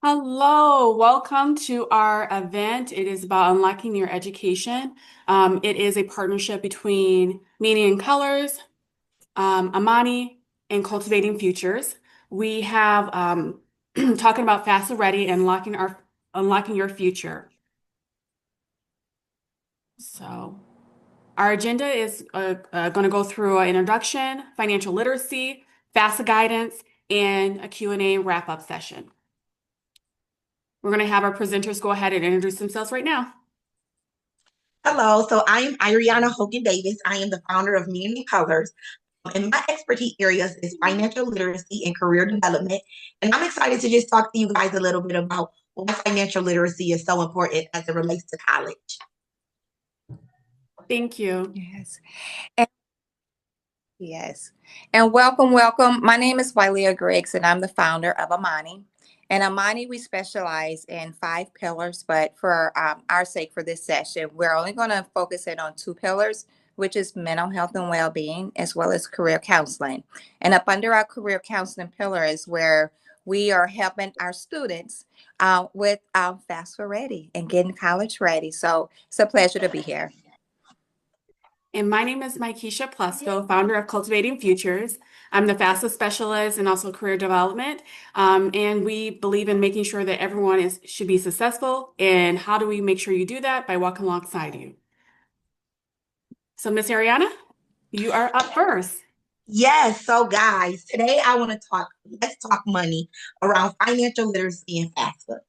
Hello, welcome to our event. It is about unlocking your education. It is a partnership between Meaning and Colors, Amani, and Cultivating Futures. We have talking about FAFSA Ready and unlocking your future. So our agenda is going to go through an introduction, financial literacy, FAFSA guidance, and a Q&A wrap-up session. We're going to have our presenters go ahead and introduce themselves right now. Hello, so I am Ariana Hogan Davis. I am the founder of Meaning and Colors, and my expertise areas is financial literacy and career development. And I'm excited to just talk to you guys a little bit about why financial literacy is so important as it relates to college. Thank you. Yes. And, yes. And welcome. My name is Wylea Griggs, and I'm the founder of Amani. And Amani, we specialize in 5 pillars, but for our sake for this session, we're only going to focus in on 2 pillars, which is mental health and well-being, as well as career counseling. And up under our career counseling pillar is where we are helping our students with FAFSA Ready and getting college ready. So it's a pleasure to be here. And my name is Mykesha Plesko, founder of Cultivating Futures. I'm the FAFSA specialist and also career development. And we believe in making sure that everyone should be successful. And how do we make sure you do that? By walking alongside you. So Miss Ariana, you are up first. Yes, so guys, today I want to let's talk money around financial literacy and FAFSA.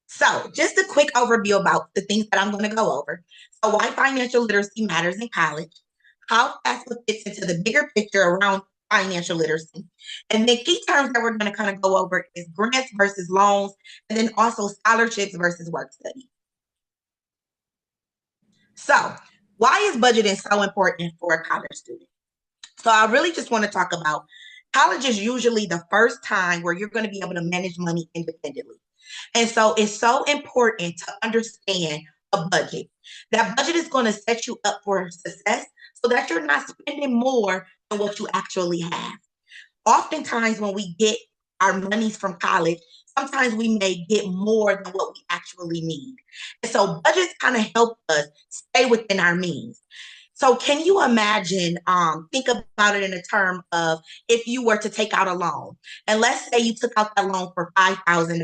So just a quick overview about the things that I'm going to go over. So why financial literacy matters in college, how FAFSA fits into the bigger picture around financial literacy. And the key terms that we're going to kind of go over is grants versus loans, and then also scholarships versus work study. So why is budgeting so important for a college student? So I really just want to talk about college is usually the first time where you're going to be able to manage money independently. And so it's so important to understand a budget. That budget is going to set you up for success so that you're not spending more than what you actually have. Oftentimes, when we get our monies from college, sometimes we may get more than what we actually need. And so budgets kind of help us stay within our means. So can you imagine, think about it in a term of if you were to take out a loan, and let's say you took out that loan for $5,000,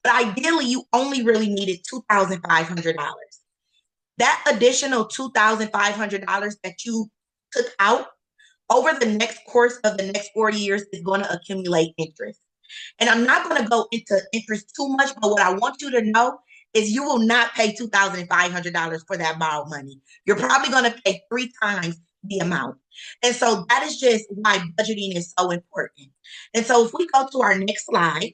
but ideally you only really needed $2,500. That additional $2,500 that you took out over the next course of the next 40 years is going to accumulate interest. And I'm not going to go into interest too much, but what I want you to know is you will not pay $2,500 for that borrowed money. You're probably going to pay 3 times the amount. And so that is just why budgeting is so important. And so if we go to our next slide,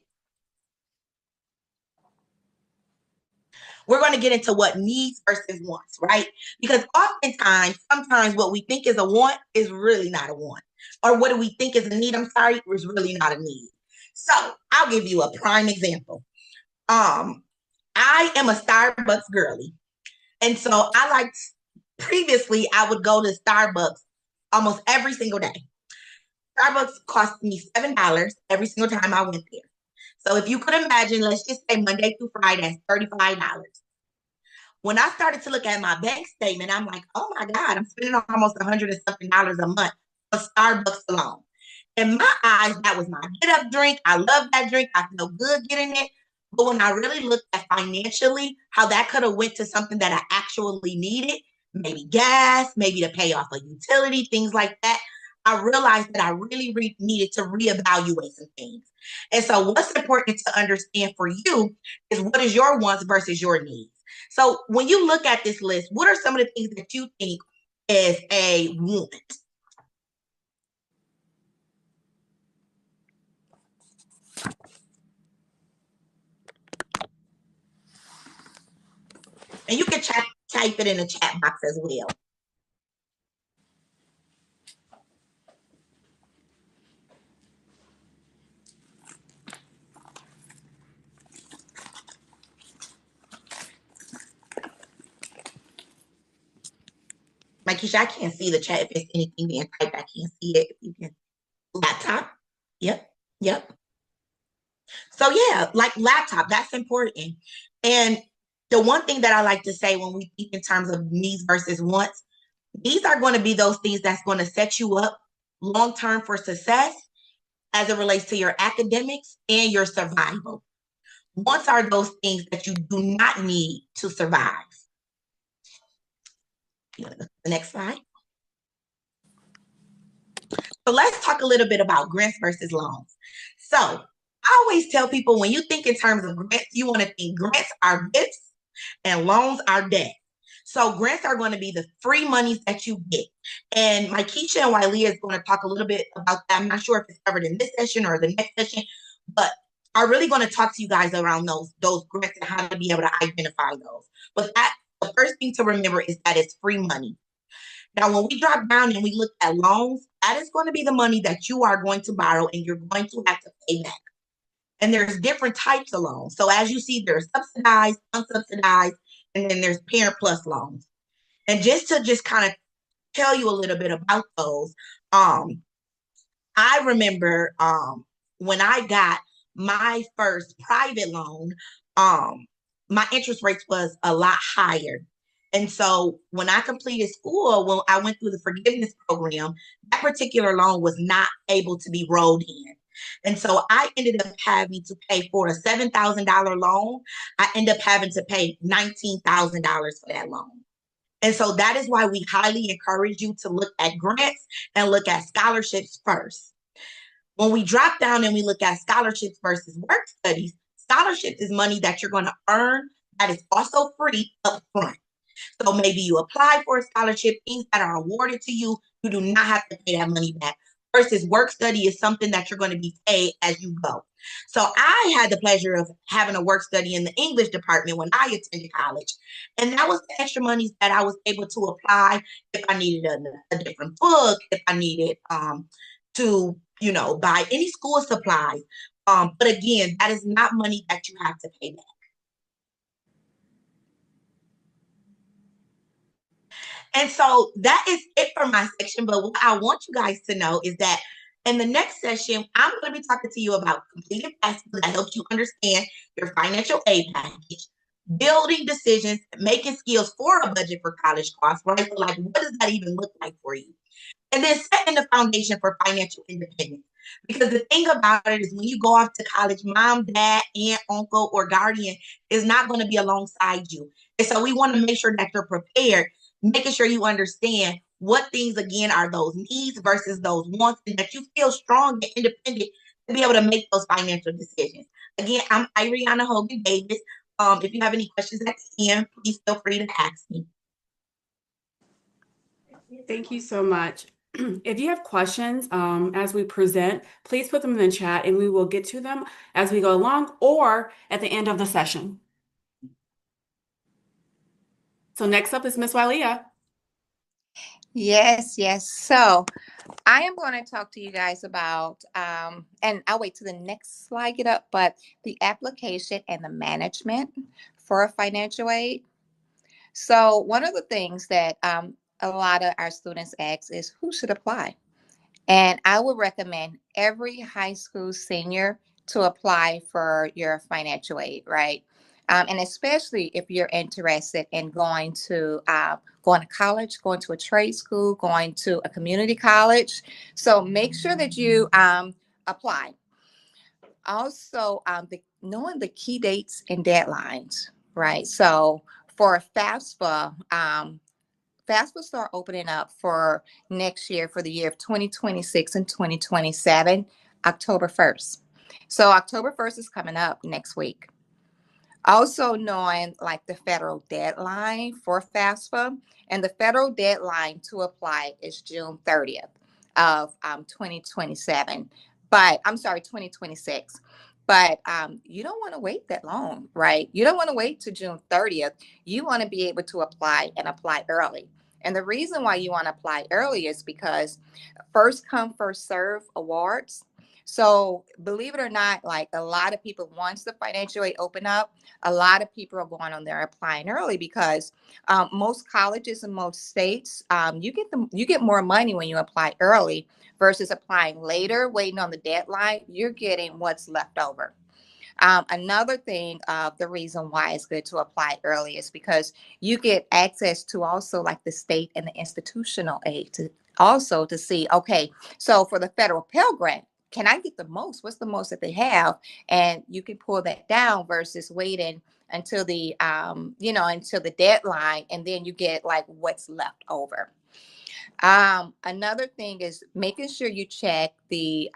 we're going to get into what needs versus wants, right? Because sometimes what we think is a want is really not a want. Or what do we think is a need, is really not a need. So I'll give you a prime example. I am a Starbucks girly. And so previously I would go to Starbucks almost every single day. Starbucks cost me $7 every single time I went there. So if you could imagine, let's just say Monday through Friday, that's $35. When I started to look at my bank statement, I'm like, oh my God, I'm spending almost $100 and something a month on Starbucks alone. In my eyes, that was my get up drink. I love that drink. I feel good getting it. But when I really looked at financially how that could have went to something that I actually needed, maybe gas, maybe to pay off a utility, things like that, I realized that I really needed to reevaluate some things. And so what's important to understand for you is what is your wants versus your needs. So when you look at this list, what are some of the things that you think is a want? And you can type it in the chat box as well. Mykesha, I can't see the chat. If there's anything being typed, I can't see it. If you can Laptop. Yep. Yep. So yeah, like laptop, that's important. And the one thing that I like to say when we think in terms of needs versus wants, these are going to be those things that's going to set you up long term for success as it relates to your academics and your survival. Wants are those things that you do not need to survive. The next slide. So let's talk a little bit about grants versus loans. So I always tell people when you think in terms of grants, you want to think grants are gifts and loans are debt. So grants are going to be the free monies that you get. And my Keisha and Wylia is going to talk a little bit about that. I'm not sure if it's covered in this session or the next session, but I'm really going to talk to you guys around those grants and how to be able to identify those. But the first thing to remember is that it's free money. Now, when we drop down and we look at loans, that is going to be the money that you are going to borrow and you're going to have to pay back. And there's different types of loans. So as you see, there's subsidized, unsubsidized, and then there's parent plus loans. And just to kind of tell you a little bit about those, I remember when I got my first private loan, my interest rates was a lot higher. And so when I completed school, when I went through the forgiveness program, that particular loan was not able to be rolled in. And so I ended up having to pay for a $7,000 loan. I ended up having to pay $19,000 for that loan. And so that is why we highly encourage you to look at grants and look at scholarships first. When we drop down and we look at scholarships versus work studies, scholarships is money that you're going to earn that is also free up front. So maybe you apply for a scholarship, things that are awarded to you, you do not have to pay that money back. Versus work study is something that you're going to be paid as you go. So I had the pleasure of having a work study in the English department when I attended college. And that was the extra monies that I was able to apply if I needed a different book, if I needed to, buy any school supplies. But again, that is not money that you have to pay back. And so that is it for my section. But what I want you guys to know is that in the next session, I'm going to be talking to you about completing FAFSA that helps you understand your financial aid package, building decisions, making skills for a budget for college costs, right? So like, what does that even look like for you? And then setting the foundation for financial independence. Because the thing about it is when you go off to college, mom, dad, aunt, uncle, or guardian is not going to be alongside you. And so we want to make sure that you're prepared, making sure you understand what things, again, are those needs versus those wants, and that you feel strong and independent to be able to make those financial decisions. Again, I'm Iriana Hogan Davis. If you have any questions at the end, please feel free to ask me. Thank you so much. If you have questions as we present, please put them in the chat and we will get to them as we go along or at the end of the session. So next up is Ms. Wylia. Yes, yes. So I am going to talk to you guys about, and I'll wait till the next slide get up, but the application and the management for financial aid. So one of the things that a lot of our students ask is who should apply? And I would recommend every high school senior to apply for your financial aid, right? And especially if you're interested in going to college, going to a trade school, going to a community college. So make sure that you apply. Also, knowing the key dates and deadlines, right? So for FAFSA, FAFSA will start opening up for next year for the year of 2026 and 2027, October 1st. So October 1st is coming up next week. Also knowing like the federal deadline for FAFSA, and the federal deadline to apply is June 30th of 2027. But I'm sorry, 2026. But you don't want to wait that long, right? You don't want to wait to June 30th. You want to be able to apply and apply early. And the reason why you want to apply early is because first come, first serve awards. So believe it or not, like a lot of people, once the financial aid open up, a lot of people are going on there applying early because most colleges in most states, you get more money when you apply early versus applying later, waiting on the deadline. You're getting what's left over. Another thing, the reason why it's good to apply early is because you get access to also like the state and the institutional aid to also to see, okay, so for the federal Pell Grant, can I get the most? What's the most that they have? And you can pull that down versus waiting until until the deadline, and then you get like what's left over. Another thing is making sure you check the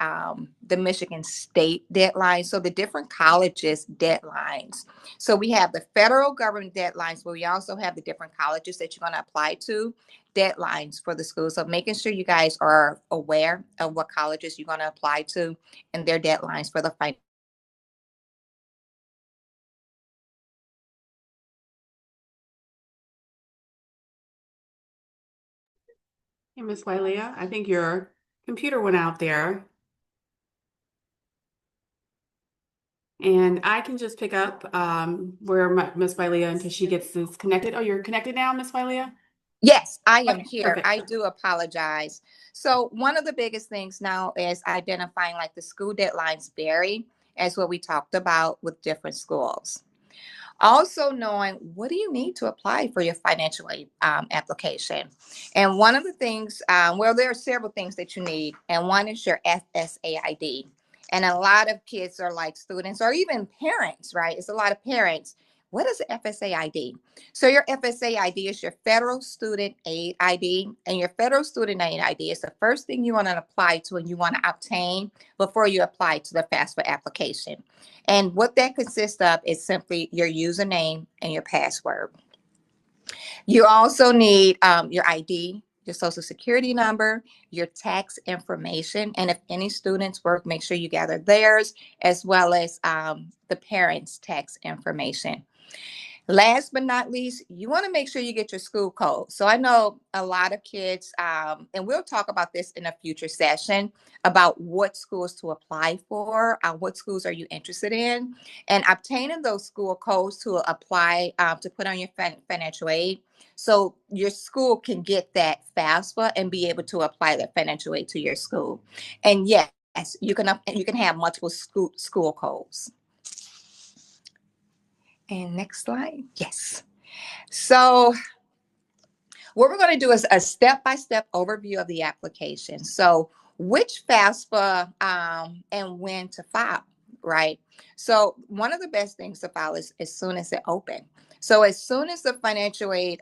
Michigan State deadline. So the different colleges deadlines. So we have the federal government deadlines, but we also have the different colleges that you're going to apply to deadlines for the school. So making sure you guys are aware of what colleges you're going to apply to and their deadlines for the final. Hey, Miss Wylea, I think your computer went out there. And I can just pick up where Miss Wylea until she gets disconnected. Oh, you're connected now, Miss Wylea? Yes, I am Okay, here. perfect. I do apologize. So one of the biggest things now is identifying like the school deadlines vary, as what we talked about with different schools. Also knowing what do you need to apply for your financial aid application. And one of the things, well, there are several things that you need, and one is your FSA ID. And a lot of kids are like students or even parents, right? It's a lot of parents. What is the FSA ID? So your FSA ID is your federal student aid ID, and your federal student aid ID is the first thing you want to apply to and you want to obtain before you apply to the FAFSA application. And what that consists of is simply your username and your password. You also need your ID, your social security number, your tax information. And if any students work, make sure you gather theirs as well as the parents' tax information. Last but not least, you want to make sure you get your school code. So I know a lot of kids, and we'll talk about this in a future session about what schools to apply for, what schools are you interested in, and obtaining those school codes to apply to put on your financial aid. So your school can get that FAFSA and be able to apply that financial aid to your school. And yes, you can have multiple school codes. And next slide. Yes. So what we're going to do is a step-by-step overview of the application. So which FAFSA and when to file, right? So one of the best things to file is as soon as it open. So as soon as the financial aid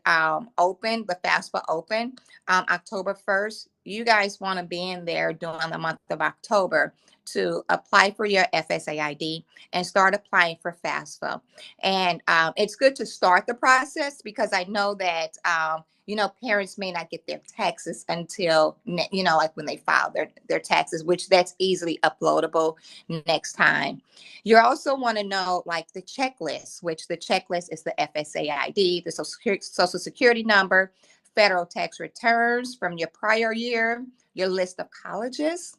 open, the FAFSA open, October 1st, you guys want to be in there during the month of October to apply for your FSA ID and start applying for FAFSA. And it's good to start the process because I know that parents may not get their taxes until, like when they file their taxes, which that's easily uploadable next time. You also want to know like the checklist, which the checklist is the FSA ID, the social security number, federal tax returns from your prior year, your list of colleges.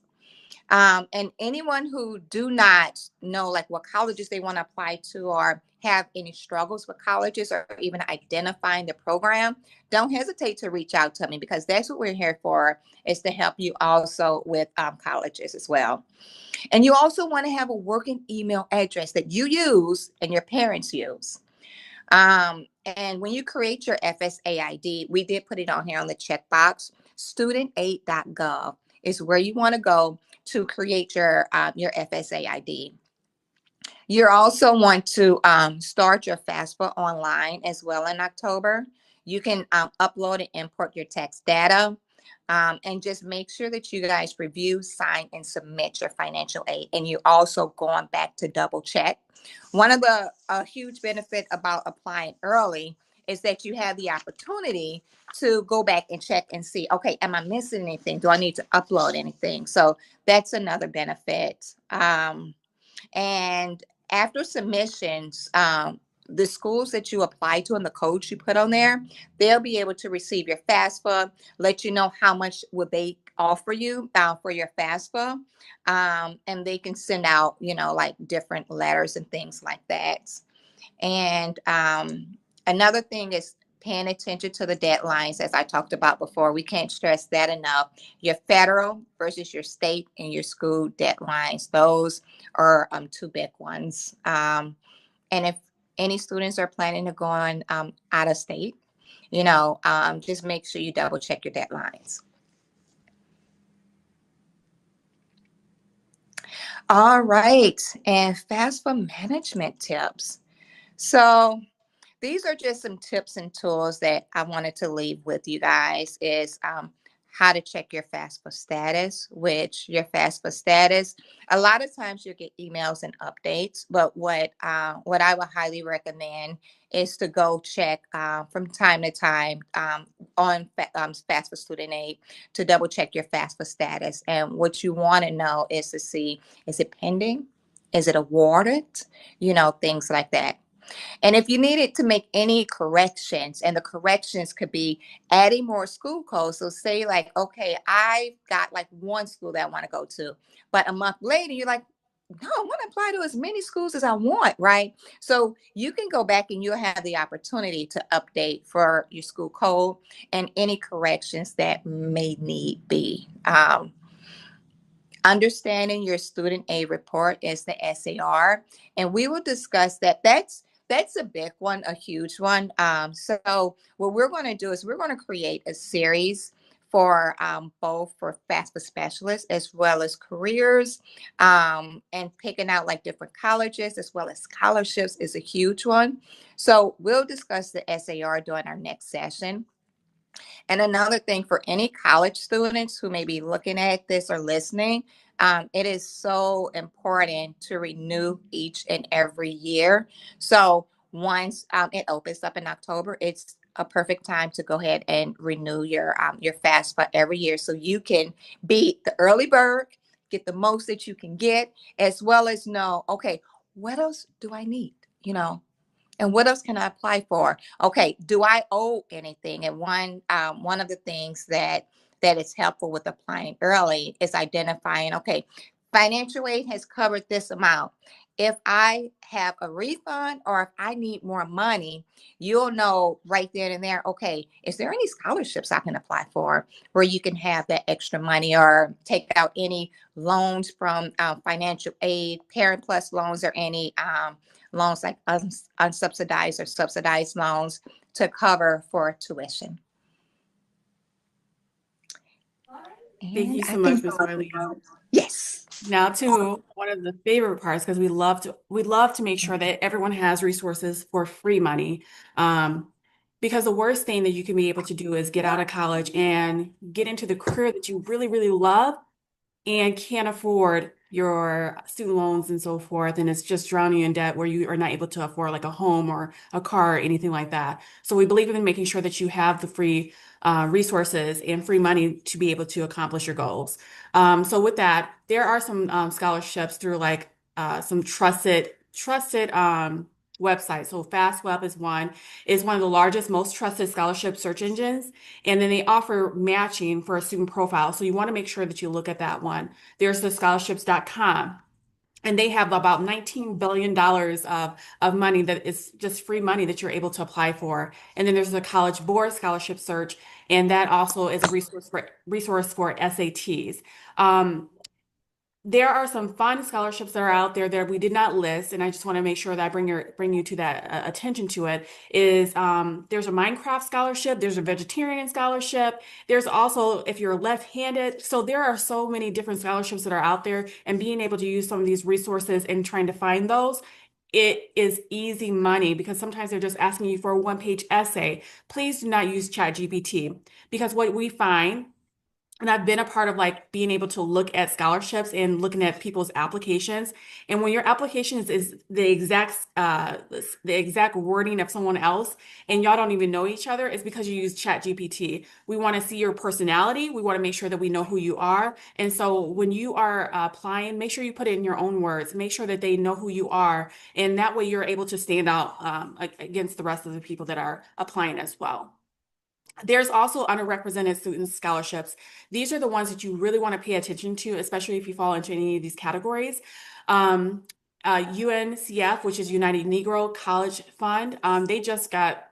And anyone who do not know like what colleges they want to apply to or have any struggles with colleges or even identifying the program, don't hesitate to reach out to me because that's what we're here for, is to help you also with colleges as well. And you also want to have a working email address that you use and your parents use. And when you create your FSA ID, we did put it on here on the checkbox. Studentaid.gov is where you want to go to create your FSA ID. You also want to start your FAFSA online as well in October. You can upload and import your tax data. And just make sure that you guys review, sign, and submit your financial aid. And you're also going back to double check. One of the huge benefit about applying early is that you have the opportunity to go back and check and see, okay, am I missing anything? Do I need to upload anything? So that's another benefit. And after submissions, the schools that you apply to and the codes you put on there, they'll be able to receive your FAFSA, let you know how much will they offer you for your FAFSA, and they can send out, like different letters and things like that. And another thing is paying attention to the deadlines, as I talked about before. We can't stress that enough. Your federal versus your state and your school deadlines, those are two big ones. And if any students are planning to go on out of state, just make sure you double check your deadlines. All right, and FAFSA management tips. So these are just some tips and tools that I wanted to leave with you guys is how to check your FAFSA status, which your FAFSA status, a lot of times you get emails and updates, but what I would highly recommend is to go check from time to time on FAFSA Student Aid to double check your FAFSA status. And what you want to know is to see, is it pending? Is it awarded? Things like that. And if you needed to make any corrections, and the corrections could be adding more school codes. So say like, okay, I've got like one school that I want to go to, but a month later, you're like, no, I want to apply to as many schools as I want, right? So you can go back and you'll have the opportunity to update for your school code and any corrections that may need be. Understanding your student aid report is the SAR, and we will discuss that. That's a big one, a huge one. So what we're going to do is we're going to create a series for both for FAFSA specialists as well as careers, and picking out like different colleges as well as scholarships is a huge one. So we'll discuss the SAR during our next session. And another thing for any college students who may be looking at this or listening, it is so important to renew each and every year. So once it opens up in October, it's a perfect time to go ahead and renew your FAFSA every year, so you can be the early bird, get the most that you can get, as well as know, okay, what else do I need? And what else can I apply for? Okay, do I owe anything? And one of the things that is helpful with applying early is identifying, okay, financial aid has covered this amount. If I have a refund or if I need more money, you'll know right then and there, okay, is there any scholarships I can apply for where you can have that extra money, or take out any loans from financial aid, Parent Plus loans, or any loans like unsubsidized or subsidized loans to cover for tuition. Thank And you I so much, think, Ms. Wiley. yes. Now to one of the favorite parts, because we love to make sure that everyone has resources for free money. Because the worst thing that you can be able to do is get out of college and get into the career that you really, really love and can't afford your student loans and so forth, and it's just drowning you in debt where you are not able to afford like a home or a car or anything like that. So we believe in making sure that you have the free resources and free money to be able to accomplish your goals. So with that, there are some scholarships through like some trusted websites. So FastWeb is one of the largest, most trusted scholarship search engines. And then they offer matching for a student profile. So you want to make sure that you look at that one. There's the scholarships.com. And they have about $19 billion of money that is just free money that you're able to apply for. And then there's the College Board Scholarship Search, and that also is a resource for SATs. There are some fun scholarships that are out there that we did not list, and I just want to make sure that I bring you to that attention to it. Is there's a Minecraft scholarship, there's a vegetarian scholarship, there's also if you're left-handed. So there are so many different scholarships that are out there, and being able to use some of these resources and trying to find those, it is easy money, because sometimes they're just asking you for a one-page essay. Please do not use ChatGPT, because what we find And I've been a part of like being able to look at scholarships and looking at people's applications. And when your application is the exact wording of someone else, and y'all don't even know each other, it's because you use Chat GPT. We want to see your personality. We want to make sure that we know who you are. And so when you are applying, make sure you put it in your own words. Make sure that they know who you are, and that way you're able to stand out against the rest of the people that are applying as well. There's also underrepresented student scholarships. These are the ones that you really want to pay attention to, especially if you fall into any of these categories. UNCF, which is United Negro College Fund, they just got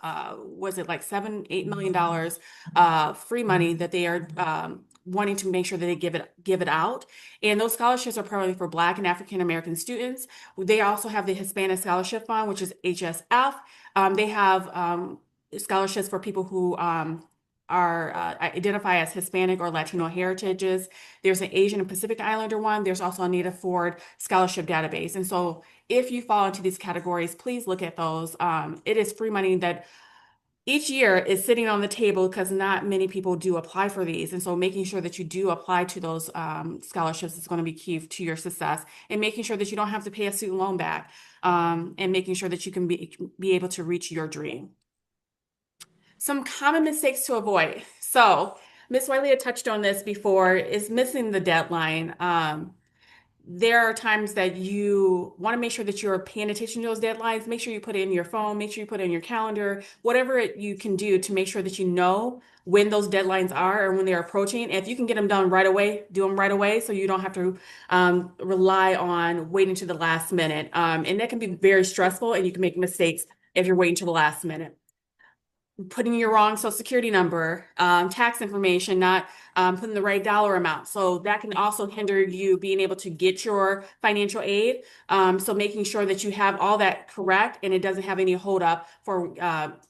was it like $7-8 million free money that they are wanting to make sure that they give it out. And those scholarships are primarily for Black and African American students. They also have the Hispanic Scholarship Fund, which is HSF. They have scholarships for people who are identify as Hispanic or Latino heritages. There's an Asian and Pacific Islander one. There's also a Native Forward scholarship database. And so if you fall into these categories, please look at those. It is free money that each year is sitting on the table because not many people do apply for these. And so making sure that you do apply to those scholarships is going to be key to your success, and making sure that you don't have to pay a student loan back, and making sure that you can be able to reach your dream. Some common mistakes to avoid. So Ms. Wiley had touched on this before, is missing the deadline. There are times that you want to make sure that you're paying attention to those deadlines. Make sure you put it in your phone, make sure you put it in your calendar, whatever you can do to make sure that you know when those deadlines are or when they're approaching. If you can get them done right away, do them right away so you don't have to rely on waiting to the last minute. And that can be very stressful, and you can make mistakes if you're waiting to the last minute. Putting your wrong social security number, tax information, not putting the right dollar amount. So that can also hinder you being able to get your financial aid. So making sure that you have all that correct and it doesn't have any hold up for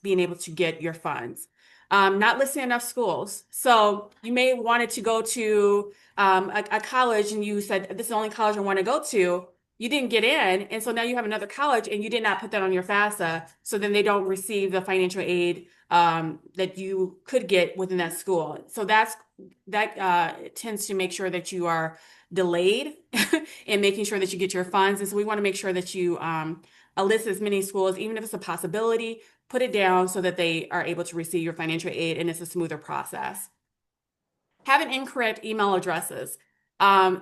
being able to get your funds. Not listing enough schools. So you may wanted to go to a college and you said, this is the only college I want to go to. You didn't get in, and so now you have another college and you did not put that on your FAFSA, so then they don't receive the financial aid that you could get within that school. So that tends to make sure that you are delayed in making sure that you get your funds. And so we want to make sure that you list as many schools, even if it's a possibility, put it down so that they are able to receive your financial aid and it's a smoother process. Having incorrect email addresses.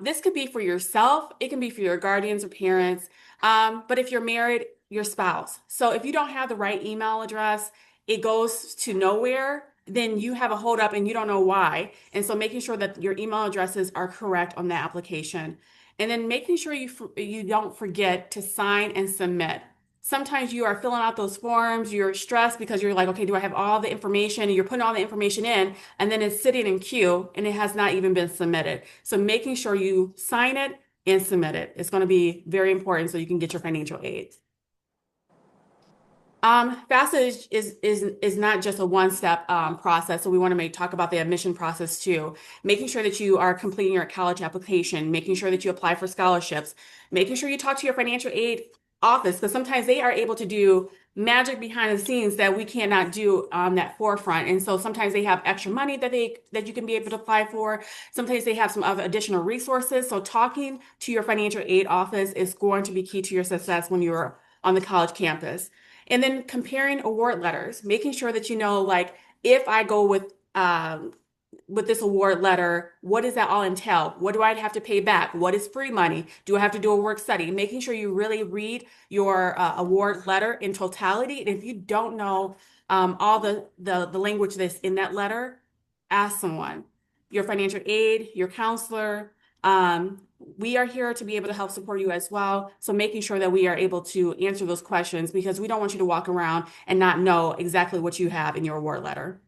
This could be for yourself, it can be for your guardians or parents, but if you're married, your spouse. So if you don't have the right email address, it goes to nowhere, then you have a hold up and you don't know why. And so making sure that your email addresses are correct on the application. And then making sure you don't forget to sign and submit. Sometimes you are filling out those forms, you're stressed because you're like, okay, do I have all the information? And you're putting all the information in, and then it's sitting in queue and it has not even been submitted. So making sure you sign it and submit it is going to be very important so you can get your financial aid. FAFSA is not just a one-step process, so we want to talk about the admission process too. Making sure that you are completing your college application, making sure that you apply for scholarships, making sure you talk to your financial aid office, because sometimes they are able to do magic behind the scenes that we cannot do on that forefront. And so sometimes they have extra money that you can be able to apply for. Sometimes they have some other additional resources. So talking to your financial aid office is going to be key to your success when you're on the college campus. And then comparing award letters, making sure that you know, like, if I go with this award letter, what does that all entail? What do I have to pay back? What is free money? Do I have to do a work study? Making sure you really read your award letter in totality. And if you don't know all the language that's in that letter, ask someone, your financial aid, your counselor. We are here to be able to help support you as well. So making sure that we are able to answer those questions, because we don't want you to walk around and not know exactly what you have in your award letter.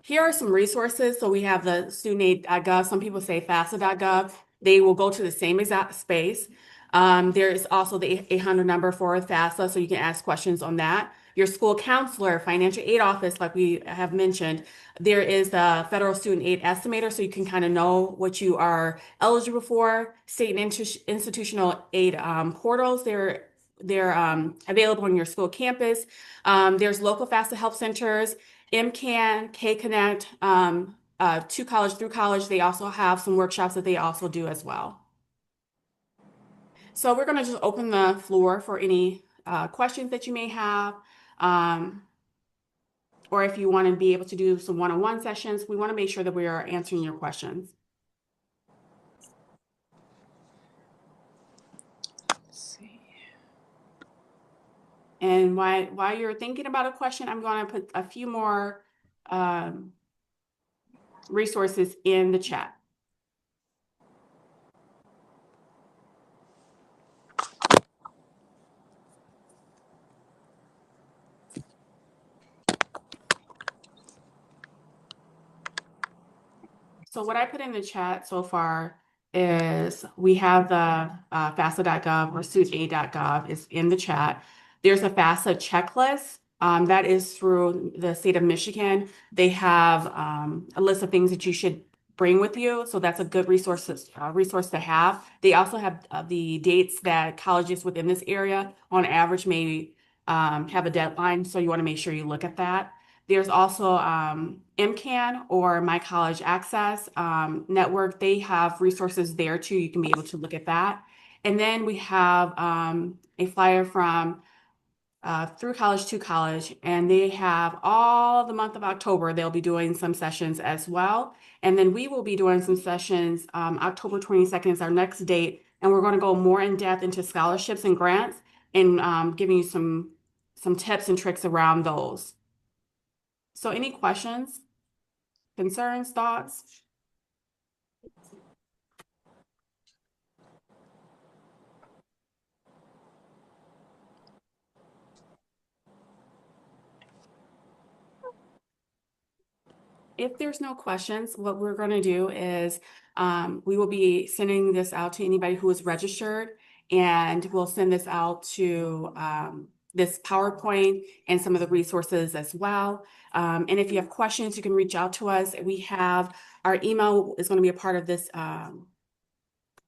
Here are some resources. So we have the studentaid.gov. Some people say FAFSA.gov. They will go to the same exact space. There is also the 800 number for FAFSA, so you can ask questions on that. Your school counselor, financial aid office, like we have mentioned. There is the federal student aid estimator, so you can kind of know what you are eligible for. State and institutional aid portals, they're available on your school campus. There's local FAFSA help centers, MCAN, K-Connect, to college, through college, they also have some workshops that they also do as well. So we're going to just open the floor for any questions that you may have. Or if you want to be able to do some one-on-one sessions, we want to make sure that we are answering your questions. Let's see. And while you're thinking about a question, I'm going to put a few more resources in the chat. So what I put in the chat so far is we have the FAFSA.gov or suitaid.gov is in the chat. There's a FAFSA checklist that is through the state of Michigan. They have a list of things that you should bring with you. So that's a good resource to have. They also have the dates that colleges within this area on average may have a deadline. So you want to make sure you look at that. There's also MCAN or My College Access Network. They have resources there too. You can be able to look at that. And then we have a flyer from Through College to College, and they have all the month of October. They'll be doing some sessions as well. And then we will be doing some sessions. October 22nd is our next date, and we're going to go more in depth into scholarships and grants and giving you some tips and tricks around those. So any questions, concerns, thoughts? If there's no questions, what we're going to do is we will be sending this out to anybody who is registered, and we'll send this out to this PowerPoint and some of the resources as well. And if you have questions, you can reach out to us. We have our email is going to be a part of this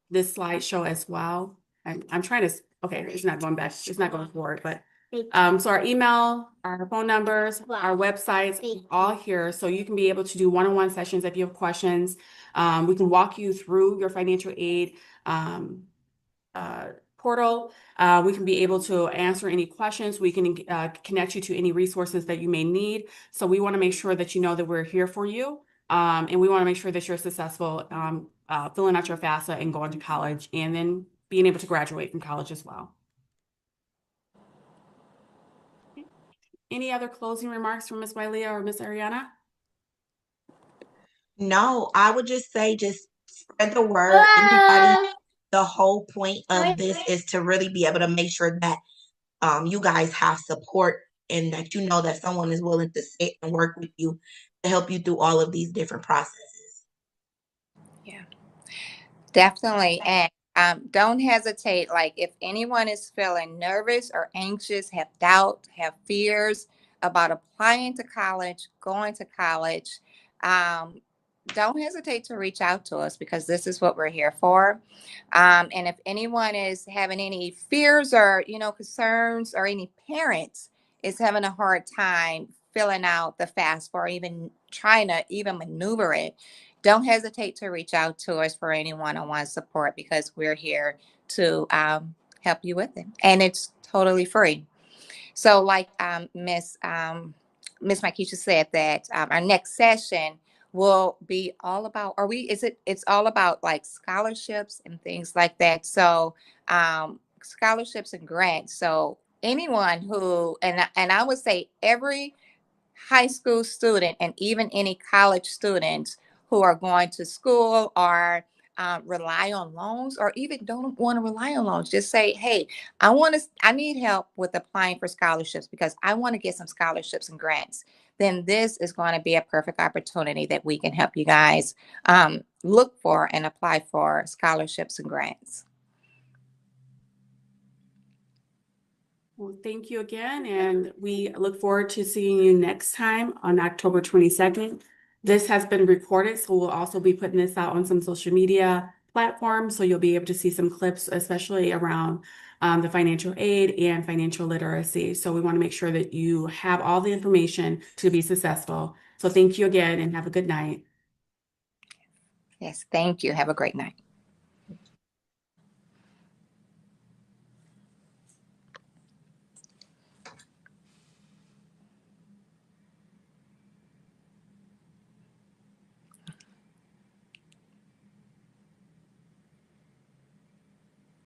this slideshow as well. I'm trying to, okay, it's not going back, it's not going forward, but so our email, our phone numbers, our websites, all here. So you can be able to do one-on-one sessions if you have questions. We can walk you through your financial aid portal. We can be able to answer any questions. We can connect you to any resources that you may need. So we want to make sure that you know that we're here for you. And we want to make sure that you're successful filling out your FAFSA and going to college and then being able to graduate from college as well. Any other closing remarks from Ms. Wylea or Ms. Ariana? No, I would just say just spread the word. Anybody, the whole point of this is to really be able to make sure that you guys have support and that you know that someone is willing to sit and work with you to help you through all of these different processes. Yeah, definitely. And don't hesitate. Like if anyone is feeling nervous or anxious, have doubt, have fears about applying to college, going to college, don't hesitate to reach out to us because this is what we're here for. And if anyone is having any fears or, concerns, or any parents is having a hard time filling out the FAFSA or even trying to even maneuver it, don't hesitate to reach out to us for any one-on-one support because we're here to help you with it. And it's totally free. So like Miss Makisha said that our next session will be all about, it's all about like scholarships and things like that. So scholarships and grants. So anyone who, and I would say every high school student and even any college students who are going to school or rely on loans or even don't want to rely on loans, just say, hey, I need help with applying for scholarships because I want to get some scholarships and grants. Then this is going to be a perfect opportunity that we can help you guys look for and apply for scholarships and grants. Well, thank you again, and we look forward to seeing you next time on October 22nd. This has been recorded, so we'll also be putting this out on some social media platforms, so you'll be able to see some clips, especially around the financial aid and financial literacy. So we want to make sure that you have all the information to be successful. So thank you again, and have a good night. Yes, thank you. Have a great night.